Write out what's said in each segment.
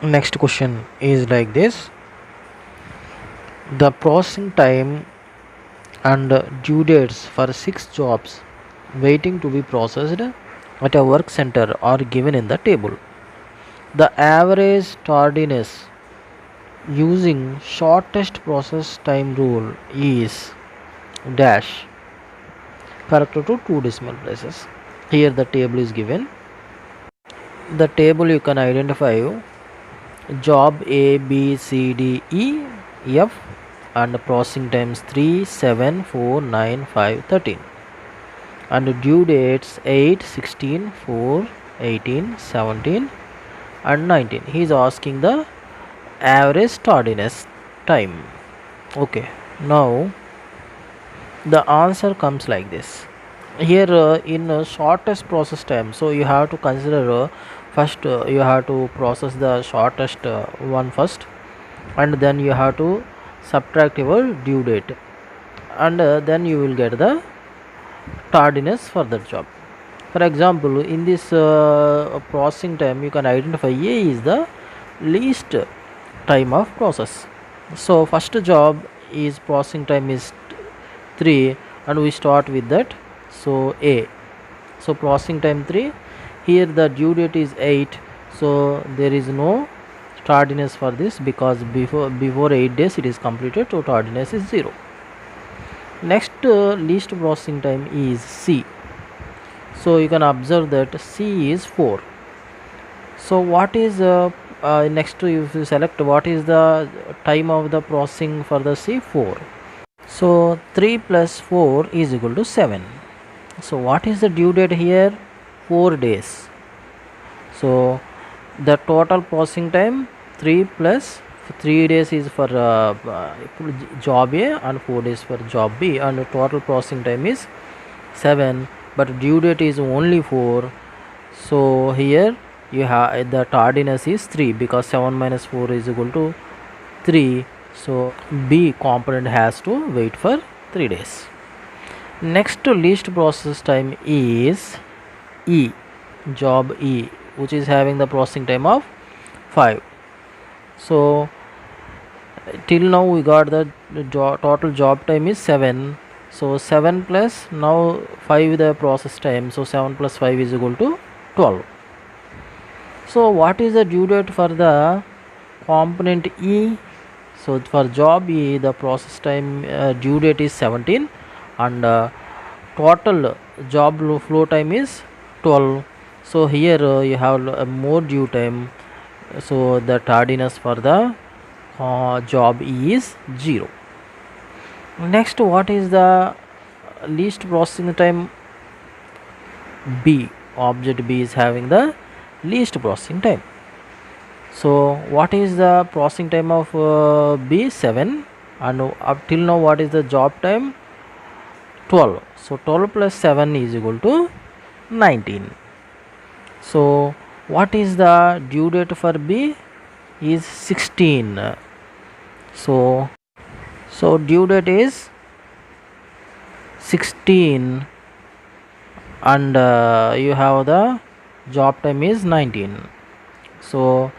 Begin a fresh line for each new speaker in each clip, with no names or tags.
Next question is like this: the processing time and due dates for 6 jobs waiting to be processed at a work center are given in the table. The average tardiness using shortest process time rule is dash corrected to 2 decimal places. Here the table is given. The table you can identify job A, B, C, D, E, F and processing times 3, 7, 4, 9, 5, 13 and due dates 8, 16, 4, 18, 17 and 19. He is asking the average tardiness time. Okay, now the answer comes like this. Here in shortest process time, so you have to consider first you have to process the shortest one first, and then you have to subtract your due date, and then you will get the tardiness for that job. For example, in this processing time you can identify A is the least time of process. So first job is processing time is 3 and we start with that. So A, so processing time 3, here the due date is 8, so there is no tardiness for this because before 8 days it is completed, so tardiness is 0. Next least processing time is C, so you can observe that C is 4. So what is next to, if you select what is the time of the processing for the C, 4. So 3 plus 4 is equal to 7. So what is the due date here? 4 days. So the total processing time 3 plus 3 days is for job A and 4 days for job B, and the total processing time is 7, but due date is only 4. So here you have the tardiness is 3 because 7 minus 4 is equal to 3. So B component has to wait for 3 days. Next least process time is E, job E, which is having the processing time of 5. So till now we got the total job time is 7. So 7 plus now 5 the process time, so 7 plus 5 is equal to 12. So what is the due date for the component E? So for job E the process time due date is 17 and total job flow time is 12. So here you have more due time, so the tardiness for the job E is 0. Next, what is the least processing time? B, object B is having the least processing time. So what is the processing time of B? 7, and up till now what is the job time? 12. So 12 plus 7 is equal to 19. So what is the due date for B? Is 16. So due date is 16 and you have the job time is 19. So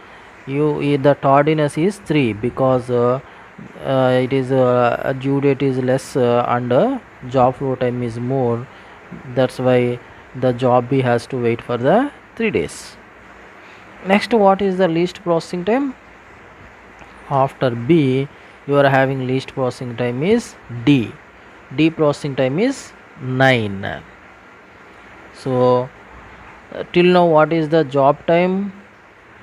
the tardiness is 3 because it is due date is less and job flow time is more. That's why the job B has to wait for the 3 days. Next, what is the least processing time? After B you are having least processing time is D. D processing time is 9. So till now what is the job time?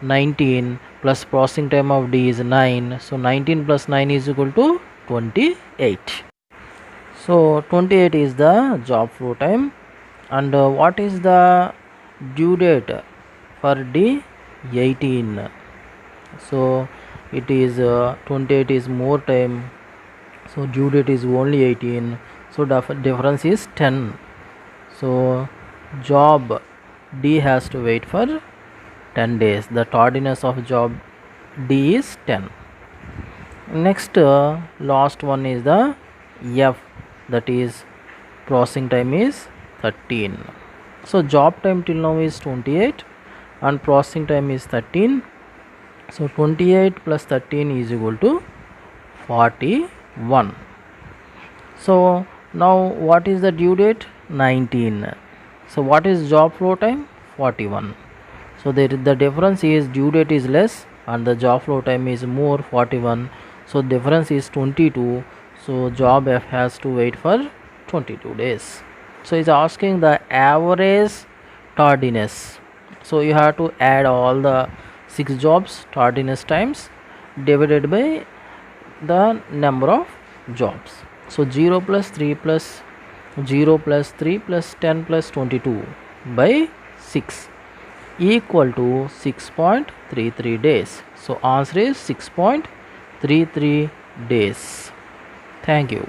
19 plus processing time of D is 9. So 19 plus 9 is equal to 28. So 28 is the job flow time. And what is the due date for D? 18. So it is 28 is more time, so due date is only 18, so difference is 10. So job D has to wait for 10 days. The tardiness of job D is 10. Next last one is the F, that is processing time is 13. So job time till now is 28 and processing time is 13. So 28 plus 13 is equal to 41. So now what is the due date? 19. So what is job flow time? 41. So the difference is due date is less and the job flow time is more, 41. So difference is 22. So job F has to wait for 22 days. So it's asking the average tardiness. So you have to add all the 6 jobs tardiness times divided by the number of jobs. So 0 plus 3 plus 0 plus 3 plus 10 plus 22 by 6 equal to 6.33 days. So answer is 6.33 days. Thank you.